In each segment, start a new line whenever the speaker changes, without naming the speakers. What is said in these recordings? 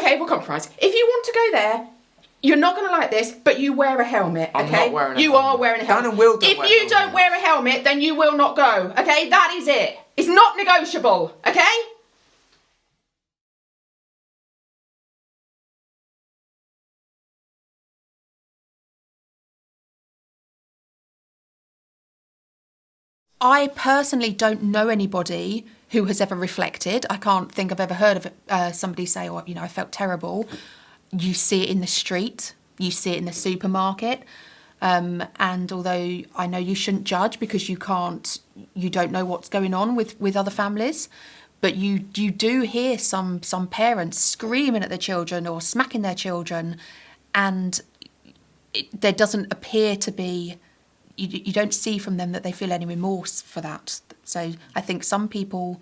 Okay, we'll compromise. If you want to go there, you're not going to like this, but you wear a helmet, okay?
I'm not wearing a helmet.
You are wearing a helmet.
Dan and Will don't
if
wear
you don't wear a helmet, then you will not go, okay? That is it. It's not negotiable, okay? I personally don't know anybody who has ever reflected. I can't think I've ever heard of somebody say, oh, I felt terrible. You see it in the street, you see it in the supermarket. And although I know you shouldn't judge because you don't know what's going on with other families, but you do hear some parents screaming at their children or smacking their children, and there doesn't appear to be, you don't see from them that they feel any remorse for that. So I think some people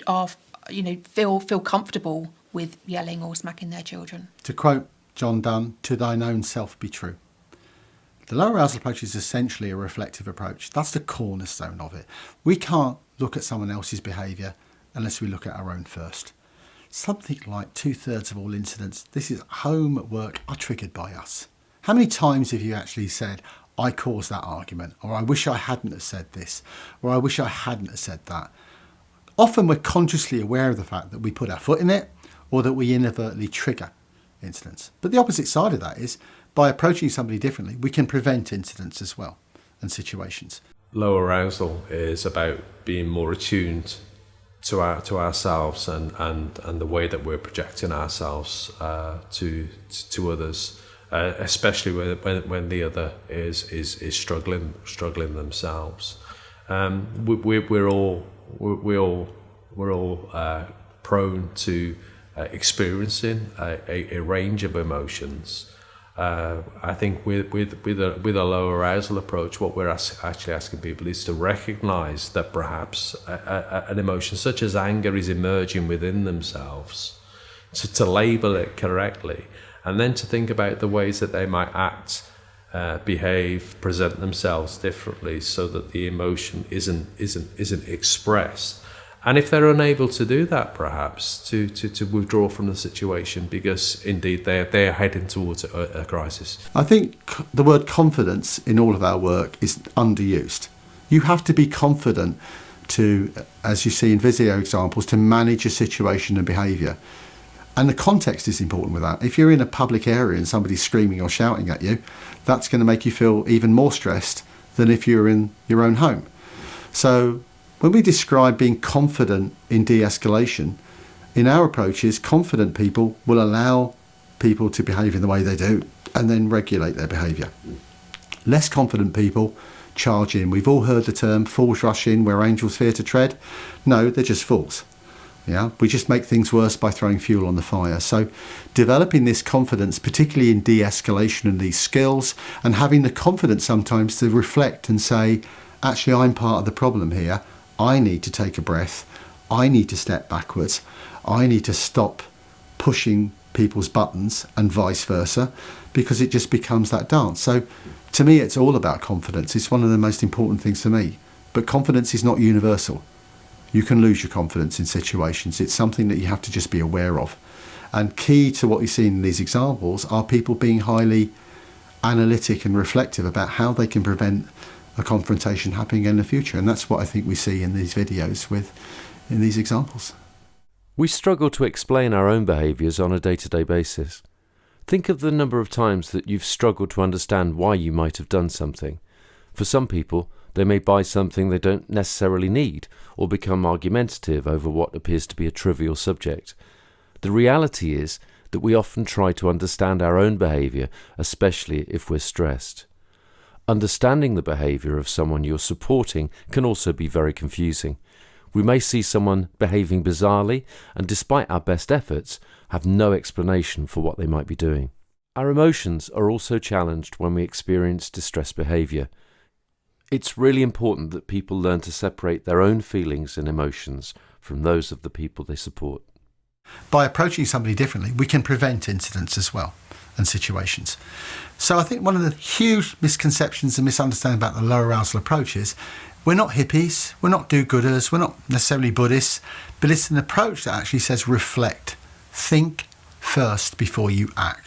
are, feel comfortable with yelling or smacking their children.
To quote John Donne, "To thine own self be true." The low arousal approach is essentially a reflective approach. That's the cornerstone of it. We can't look at someone else's behaviour unless we look at our own first. Something like 2/3 of all incidents, this is home at work, are triggered by us. How many times have you actually said, I caused that argument, or I wish I hadn't have said this, or I wish I hadn't have said that? Often we're consciously aware of the fact that we put our foot in it, or that we inadvertently trigger incidents. But the opposite side of that is, by approaching somebody differently, we can prevent incidents as well, and situations.
Low arousal is about being more attuned to ourselves and the way that we're projecting ourselves to others, especially when the other is struggling themselves. We're all prone to experiencing a range of emotions. I think with a low arousal approach, what we're actually asking people is to recognise that perhaps an emotion such as anger is emerging within themselves, to label it correctly, and then to think about the ways that they might act, behave, present themselves differently, so that the emotion isn't expressed. And if they're unable to do that, perhaps to withdraw from the situation, because indeed they're heading towards a crisis.
I think the word confidence in all of our work is underused. You have to be confident to, as you see in video examples, to manage a situation and behaviour. And the context is important with that. If you're in a public area and somebody's screaming or shouting at you, that's going to make you feel even more stressed than if you're in your own home. So when we describe being confident in de-escalation, in our approaches, confident people will allow people to behave in the way they do and then regulate their behaviour. Less confident people charge in. We've all heard the term fools rush in where angels fear to tread. No, they're just fools. Yeah, we just make things worse by throwing fuel on the fire. So developing this confidence, particularly in de-escalation and these skills, and having the confidence sometimes to reflect and say, actually, I'm part of the problem here. I need to take a breath. I need to step backwards. I need to stop pushing people's buttons and vice versa, because it just becomes that dance. So to me, it's all about confidence. It's one of the most important things to me. But confidence is not universal. You can lose your confidence in situations. It's something that you have to just be aware of. And key to what you see in these examples are people being highly analytic and reflective about how they can prevent a confrontation happening in the future. And that's what I think we see in these videos in these examples.
We struggle to explain our own behaviours on a day-to-day basis. Think of the number of times that you've struggled to understand why you might have done something. For some people, they may buy something they don't necessarily need, or become argumentative over what appears to be a trivial subject. The reality is that we often try to understand our own behaviour, especially if we're stressed. Understanding the behaviour of someone you're supporting can also be very confusing. We may see someone behaving bizarrely and, despite our best efforts, have no explanation for what they might be doing. Our emotions are also challenged when we experience distressed behaviour. It's really important that people learn to separate their own feelings and emotions from those of the people they support.
By approaching somebody differently, we can prevent incidents as well and situations. So I think one of the huge misconceptions and misunderstandings about the low arousal approach is we're not hippies, we're not do-gooders, we're not necessarily Buddhists, but it's an approach that actually says reflect, think, first before you act.